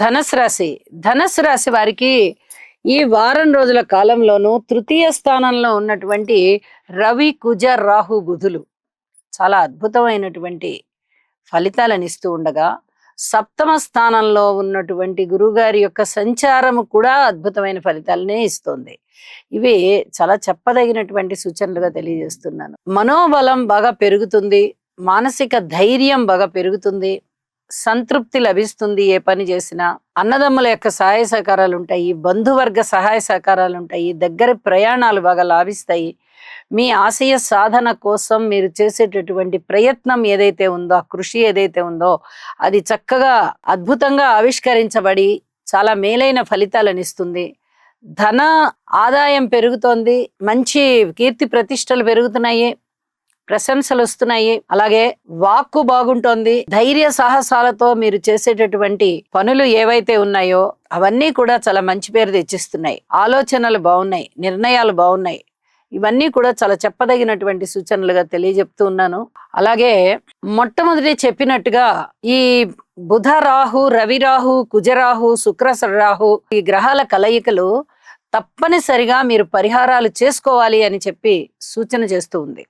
ధనుసు రాశి. ధనుసు రాశి వారికి ఈ వారం రోజుల కాలంలోనూ తృతీయ స్థానంలో ఉన్నటువంటి రవి, కుజ, రాహు, బుధులు చాలా అద్భుతమైనటువంటి ఫలితాలను ఇస్తూ ఉండగా, సప్తమ స్థానంలో ఉన్నటువంటి గురువుగారి యొక్క సంచారము కూడా అద్భుతమైన ఫలితాలనే ఇస్తుంది. ఇవి చాలా చెప్పదగినటువంటి సూచనలుగా తెలియజేస్తున్నాను. మనోబలం బాగా పెరుగుతుంది, మానసిక ధైర్యం బాగా పెరుగుతుంది, సంతృప్తి లభిస్తుంది. ఏ పని చేసినా అన్నదమ్ముల యొక్క సహాయ సహకారాలు ఉంటాయి, బంధువర్గ సహాయ సహకారాలు ఉంటాయి, దగ్గర ప్రయాణాలు బాగా లాభిస్తాయి. మీ ఆశయ సాధన కోసం మీరు చేసేటటువంటి ప్రయత్నం ఏదైతే ఉందో, ఆ కృషి ఏదైతే ఉందో అది చక్కగా అద్భుతంగా ఆవిష్కరించబడి చాలా మేలైన ఫలితాలను ఇస్తుంది. ధన ఆదాయం పెరుగుతోంది, మంచి కీర్తి ప్రతిష్టలు పెరుగుతున్నాయి, ప్రశంసలు వస్తున్నాయి. అలాగే వాక్కు బాగుంటోంది. ధైర్య సాహసాలతో మీరు చేసేటటువంటి పనులు ఏవైతే ఉన్నాయో అవన్నీ కూడా చాలా మంచి పేరు తెచ్చిస్తున్నాయి. ఆలోచనలు బాగున్నాయి, నిర్ణయాలు బాగున్నాయి. ఇవన్నీ కూడా చాలా చెప్పదగినటువంటి సూచనలుగా తెలియజెప్తూ ఉన్నాను. అలాగే మొట్టమొదటి చెప్పినట్టుగా ఈ బుధ రాహు, రవి రాహు, కుజరాహు, శుక్ర రాహు ఈ గ్రహాల కలయికలు తప్పనిసరిగా మీరు పరిహారాలు చేసుకోవాలి అని చెప్పి సూచన చేస్తూ ఉంది.